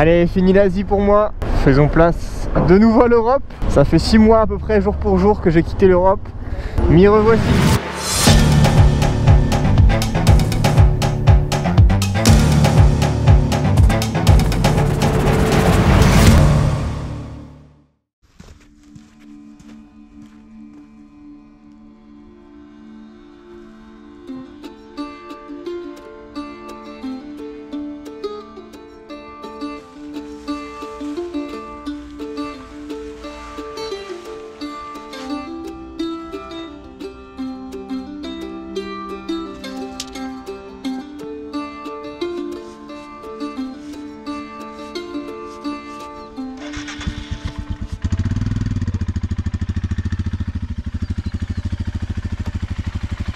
Allez, fini l'Asie pour moi. Faisons place de nouveau à l'Europe. Ça fait 6 mois à peu près, jour pour jour, que j'ai quitté l'Europe. M'y revoici.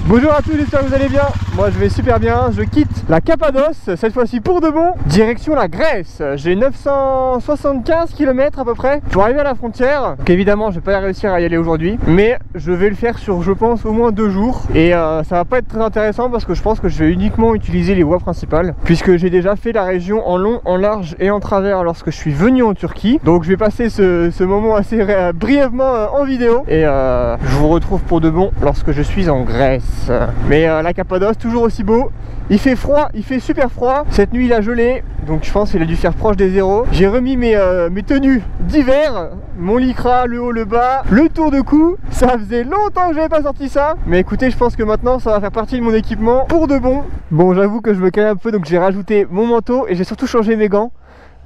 Bonjour à tous, j'espère que vous allez bien. Moi je vais super bien, je quitte la Cappadoce, cette fois-ci pour de bon, direction la Grèce. J'ai 975 km à peu près pour arriver à la frontière. Donc évidemment je vais pas réussir à y aller aujourd'hui, mais je vais le faire sur, je pense, au moins 2 jours. Et ça va pas être très intéressant parce que je pense que je vais uniquement utiliser les voies principales, puisque j'ai déjà fait la région en long, en large et en travers lorsque je suis venu en Turquie. Donc je vais passer ce moment assez brièvement en vidéo. Et je vous retrouve pour de bon lorsque je suis en Grèce. Mais la Cappadoce, toujours aussi beau. Il fait froid, il fait super froid. Cette nuit il a gelé, donc je pense qu'il a dû faire proche des zéros. J'ai remis mes tenues d'hiver, mon lycra, le haut, le bas, le tour de cou. Ça faisait longtemps que j'avais pas sorti ça. Mais écoutez, je pense que maintenant ça va faire partie de mon équipement pour de bon. Bon, j'avoue que je me calme un peu, donc j'ai rajouté mon manteau et j'ai surtout changé mes gants.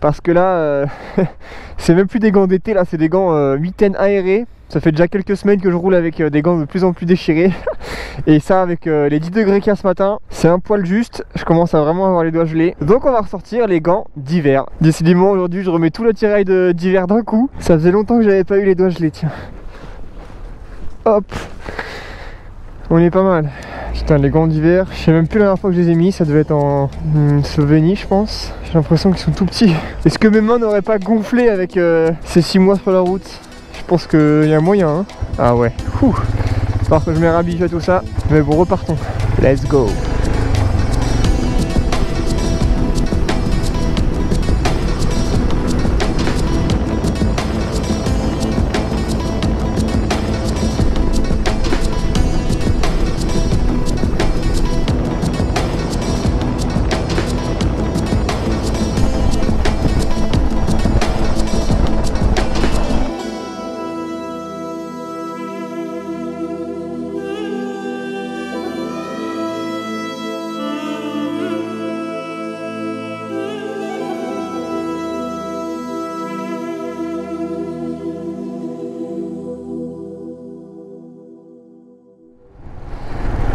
Parce que là, c'est même plus des gants d'été, là c'est des gants mitaines aérés. Ça fait déjà quelques semaines que je roule avec des gants de plus en plus déchirés. Et ça, avec les 10 degrés qu'il y a ce matin, c'est un poil juste. Je commence à vraiment avoir les doigts gelés. Donc on va ressortir les gants d'hiver. Décidément aujourd'hui je remets tout l'attirail d'hiver d'un coup. Ça faisait longtemps que j'avais pas eu les doigts gelés, tiens. Hop. On est pas mal. Putain, les gants d'hiver, je sais même plus la dernière fois que je les ai mis. Ça devait être en Slovénie, je pense. J'ai l'impression qu'ils sont tout petits. Est-ce que mes mains n'auraient pas gonflé avec ces 6 mois sur la route? Je pense qu'il y a moyen, hein. Ah ouais. Alors que je me réhabitue à tout ça. Mais bon, repartons. Let's go.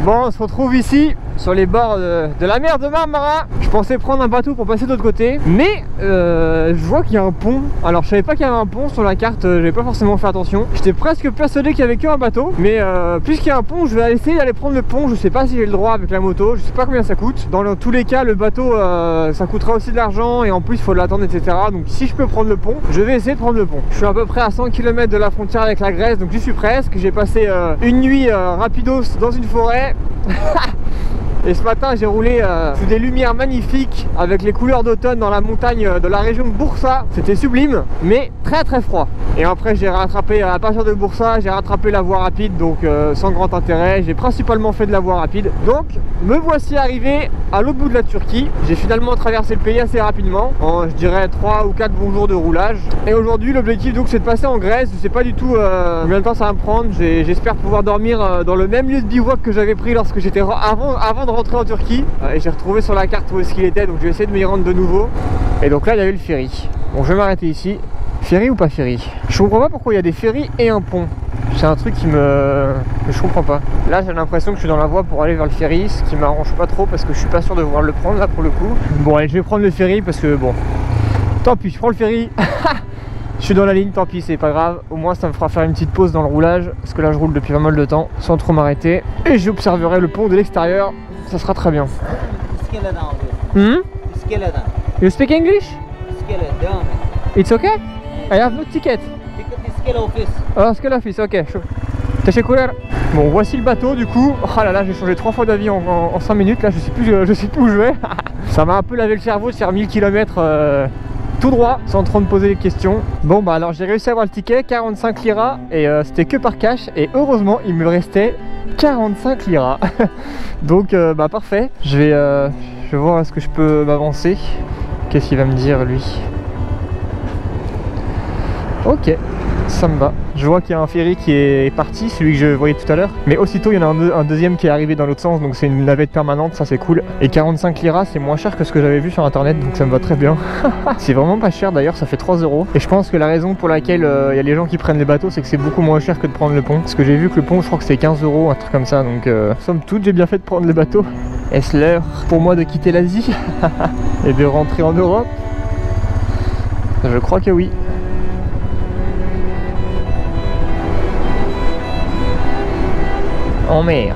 Bon, on se retrouve ici sur les bords de la mer de Marmara. Je pensais prendre un bateau pour passer de l'autre côté, mais je vois qu'il y a un pont. Alors je savais pas qu'il y avait un pont sur la carte, j'avais pas forcément fait attention. J'étais presque persuadé qu'il y avait qu'un bateau, mais puisqu'il y a un pont, je vais essayer d'aller prendre le pont. Je sais pas si j'ai le droit avec la moto, je sais pas combien ça coûte. Dans tous les cas, le bateau ça coûtera aussi de l'argent et en plus il faut l'attendre, etc. Donc si je peux prendre le pont, je vais essayer de prendre le pont. Je suis à peu près à 100 km de la frontière avec la Grèce, donc j'y suis presque. J'ai passé une nuit rapidos dans une forêt. Et ce matin j'ai roulé sous des lumières magnifiques avec les couleurs d'automne dans la montagne de la région de Bursa. C'était sublime mais très très froid. Et après j'ai rattrapé à partir de Bursa, j'ai rattrapé la voie rapide, donc sans grand intérêt. J'ai principalement fait de la voie rapide. Donc me voici arrivé à l'autre bout de la Turquie. J'ai finalement traversé le pays assez rapidement en, je dirais, 3 ou 4 bons jours de roulage. Et aujourd'hui l'objectif donc c'est de passer en Grèce. Je sais pas du tout combien de temps ça va me prendre. J'espère pouvoir dormir dans le même lieu de bivouac que j'avais pris lorsque j'étais avant de rentrer en Turquie. Et j'ai retrouvé sur la carte où est-ce qu'il était, donc je vais essayer de m'y rendre de nouveau. Et donc là il y avait le ferry. Bon, je vais m'arrêter ici. Ferry ou pas ferry? Je comprends pas pourquoi il y a des ferries et un pont. C'est un truc que je comprends pas. Là j'ai l'impression que je suis dans la voie pour aller vers le ferry, ce qui m'arrange pas trop parce que je suis pas sûr de vouloir le prendre là pour le coup. Bon allez, je vais prendre le ferry parce que bon, tant pis, je prends le ferry. Je suis dans la ligne, tant pis, c'est pas grave. Au moins ça me fera faire une petite pause dans le roulage, parce que là je roule depuis pas mal de temps sans trop m'arrêter. Et j'observerai le pont de l'extérieur, ça sera très bien. You speak English? It's okay? I have no ticket. Ah, Scale Office, ok. Teşekkürler. Bon, voici le bateau du coup. Oh là là, j'ai changé 3 fois d'avis en 5 minutes. Là, je sais plus où je vais. Ça m'a un peu lavé le cerveau de faire 1000 km tout droit sans trop me poser des questions. Bon bah alors j'ai réussi à avoir le ticket, 45 liras, et c'était que par cash, et heureusement il me restait 45 liras. Donc bah parfait, je vais voir est-ce que je peux m'avancer. Qu'est-ce qu'il va me dire lui? Ok, ça me va. Je vois qu'il y a un ferry qui est parti, celui que je voyais tout à l'heure. Mais aussitôt, il y en a un deuxième qui est arrivé dans l'autre sens, donc c'est une navette permanente, ça c'est cool. Et 45 liras, c'est moins cher que ce que j'avais vu sur internet, donc ça me va très bien. C'est vraiment pas cher d'ailleurs, ça fait 3 €. Et je pense que la raison pour laquelle il y a les gens qui prennent les bateaux, c'est que c'est beaucoup moins cher que de prendre le pont. Parce que j'ai vu que le pont, je crois que c'est 15 €, un truc comme ça. Donc somme toute, j'ai bien fait de prendre le bateau. Est-ce l'heure pour moi de quitter l'Asie et de rentrer en Europe? Je crois que oui. En mer.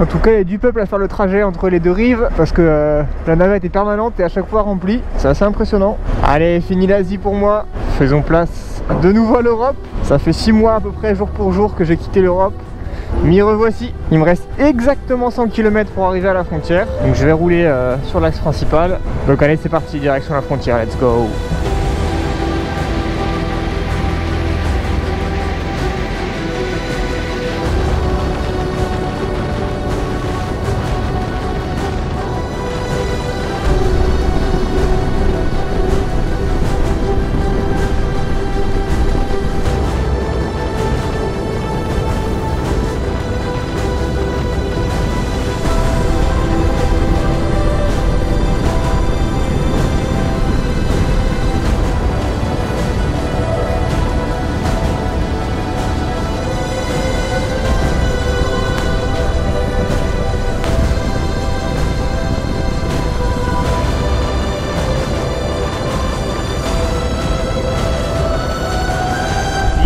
En tout cas, il y a du peuple à faire le trajet entre les deux rives parce que la navette est permanente et à chaque fois remplie. C'est assez impressionnant. Allez, fini l'Asie pour moi. Faisons place de nouveau à l'Europe. Ça fait 6 mois à peu près, jour pour jour, que j'ai quitté l'Europe. M'y revoici. Il me reste exactement 100 km pour arriver à la frontière. Donc je vais rouler sur l'axe principal. Donc allez, c'est parti, direction la frontière. Let's go.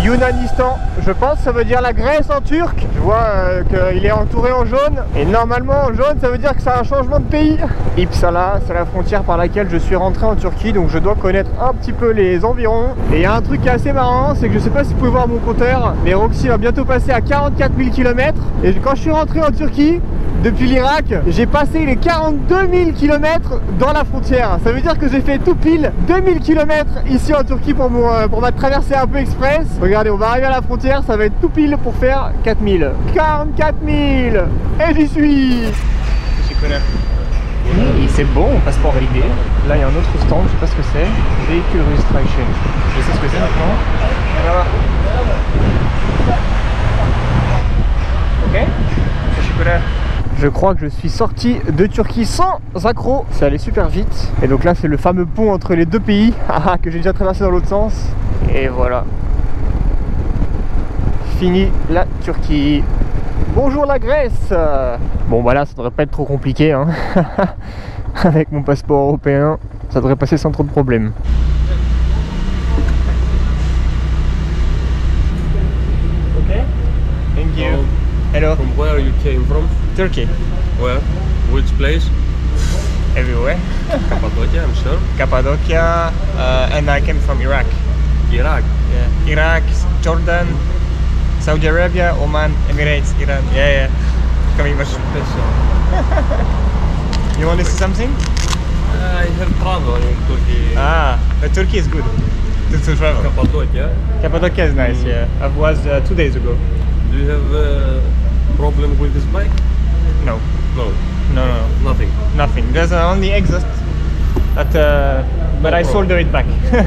Yunanistan, je pense ça veut dire la Grèce en turc. Je vois qu'il est entouré en jaune. Et normalement en jaune ça veut dire que c'est un changement de pays. Uppsala, c'est la frontière par laquelle je suis rentré en Turquie. Donc je dois connaître un petit peu les environs. Et il y a un truc qui est assez marrant, c'est que je sais pas si vous pouvez voir mon compteur, mais Roxy va bientôt passer à 44 000 km. Et quand je suis rentré en Turquie, depuis l'Irak, j'ai passé les 42 000 km dans la frontière. Ça veut dire que j'ai fait tout pile 2000 km ici en Turquie pour ma traversée un peu express. Regardez, on va arriver à la frontière, ça va être tout pile pour faire 4000. 44 000. Et j'y suis. Et c'est bon, passeport validé. Là il y a un autre stand, je sais pas ce que c'est. Vehicle registration. Je sais ce que c'est maintenant. Voilà. Ok. Je crois que je suis sorti de Turquie sans accroc. C'est allé super vite. Et donc là c'est le fameux pont entre les deux pays que j'ai déjà traversé dans l'autre sens. Et voilà. Fini la Turquie. Bonjour la Grèce. Bon bah là ça devrait pas être trop compliqué hein. Avec mon passeport européen, ça devrait passer sans trop de problèmes. Ok. Thank you. Hello. From where you came from? Turkey. Where? Which place? Everywhere. Cappadocia, I'm sure. Cappadocia, and I came from Iraq. Iraq. Yeah. Iraq, Jordan, Saudi Arabia, Oman, Emirates, Iran. Yeah. Coming much. You want to see something? I have travel in Turkey. But Turkey is good to travel. Cappadocia. Cappadocia is nice. Yeah, I was 2 days ago. Do you have a problem with this bike? No. No. Nothing. Nothing. There's only exhaust. But No I solder it back. Okay,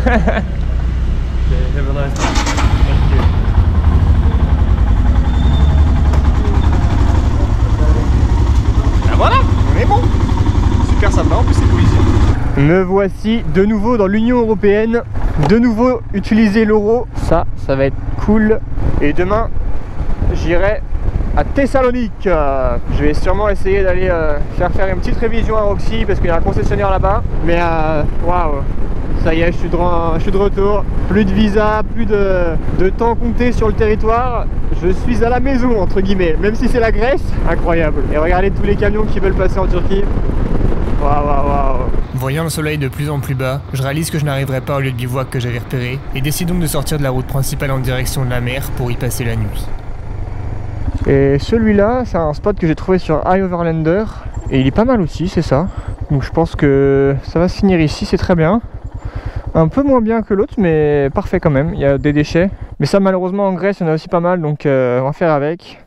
have a nice day. Thank you. Ben voilà, on est bon. Super sympa, en plus c'est cool ici. Me voici de nouveau dans l'Union Européenne. De nouveau utiliser l'euro. Ça va être cool. Et demain, j'irai à Thessalonique. Je vais sûrement essayer d'aller faire une petite révision à Roxy parce qu'il y a un concessionnaire là-bas. Mais waouh, Ça y est, je suis de retour. Plus de visa, plus de temps compté sur le territoire. Je suis à la maison, entre guillemets. Même si c'est la Grèce, incroyable. Et regardez tous les camions qui veulent passer en Turquie. Waouh, waouh, waouh. Voyant le soleil de plus en plus bas, je réalise que je n'arriverai pas au lieu de bivouac que j'avais repéré et décide donc de sortir de la route principale en direction de la mer pour y passer la nuit. Et celui-là, c'est un spot que j'ai trouvé sur iOverlander. Et il est pas mal aussi, c'est ça. Donc je pense que ça va se finir ici, c'est très bien. Un peu moins bien que l'autre, mais parfait quand même. Il y a des déchets. Mais ça, malheureusement, en Grèce, il y en a aussi pas mal, donc on va faire avec.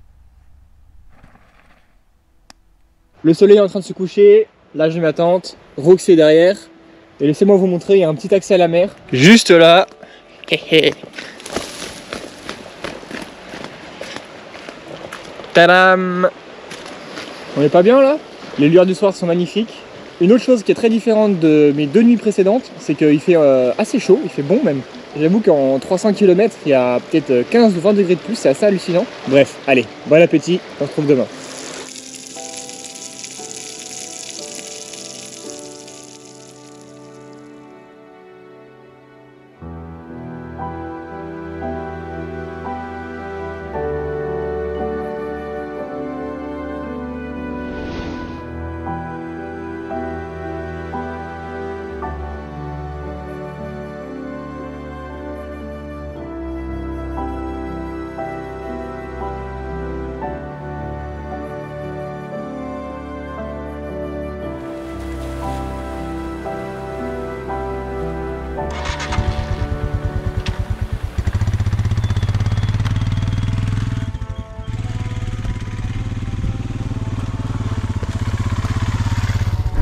Le soleil est en train de se coucher. Là, j'ai ma tente. Roxy est derrière. Et laissez-moi vous montrer, il y a un petit accès à la mer. Juste là. Tadam! On est pas bien là? Les lueurs du soir sont magnifiques. Une autre chose qui est très différente de mes 2 nuits précédentes, c'est qu'il fait assez chaud, il fait bon même. J'avoue qu'en 300 km, il y a peut-être 15 ou 20 degrés de plus, c'est assez hallucinant. Bref, allez, bon appétit, on se retrouve demain.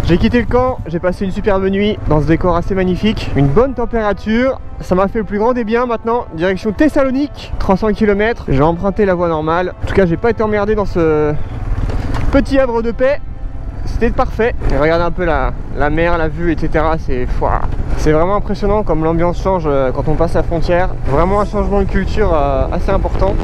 J'ai quitté le camp, j'ai passé une superbe nuit dans ce décor assez magnifique, une bonne température, ça m'a fait le plus grand des biens. Maintenant, direction Thessalonique, 300 km, j'ai emprunté la voie normale. En tout cas, j'ai pas été emmerdé dans ce petit havre de paix, c'était parfait. Et regardez un peu la mer, la vue, etc. C'est vraiment impressionnant comme l'ambiance change quand on passe la frontière. Vraiment un changement de culture assez important.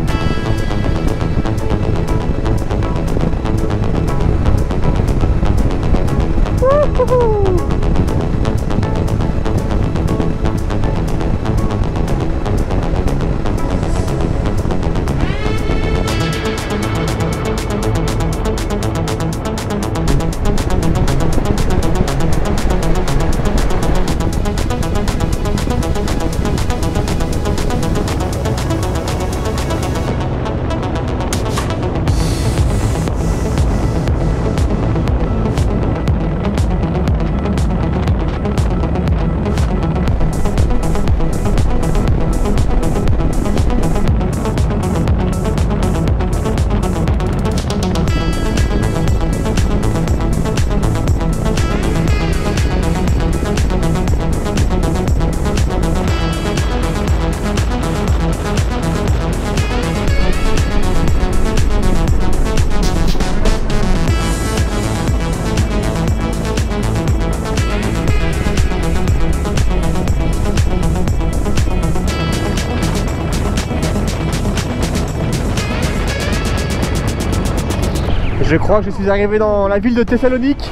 Je crois que je suis arrivé dans la ville de Thessalonique.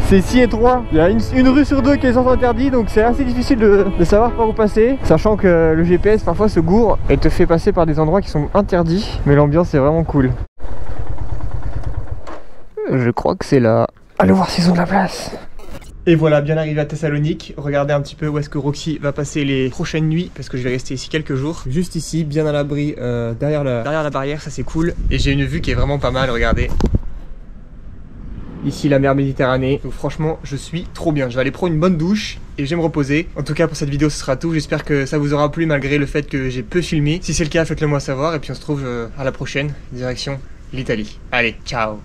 C'est si étroit, il y a une rue sur 2 qui est sens interdit, donc c'est assez difficile de savoir par où passer, sachant que le GPS parfois se gourre et te fait passer par des endroits qui sont interdits, mais l'ambiance est vraiment cool. Je crois que c'est là. Allez voir s'ils ont de la place. Et voilà, bien arrivé à Thessalonique. Regardez un petit peu où est-ce que Roxy va passer les prochaines nuits, parce que je vais rester ici quelques jours. Juste ici, bien à l'abri, derrière la barrière, ça c'est cool. Et j'ai une vue qui est vraiment pas mal, regardez. Ici la mer Méditerranée, donc franchement je suis trop bien. Je vais aller prendre une bonne douche et je vais me reposer. En tout cas pour cette vidéo ce sera tout. J'espère que ça vous aura plu malgré le fait que j'ai peu filmé. Si c'est le cas, faites-le moi savoir et puis on se retrouve à la prochaine, direction l'Italie. Allez, ciao.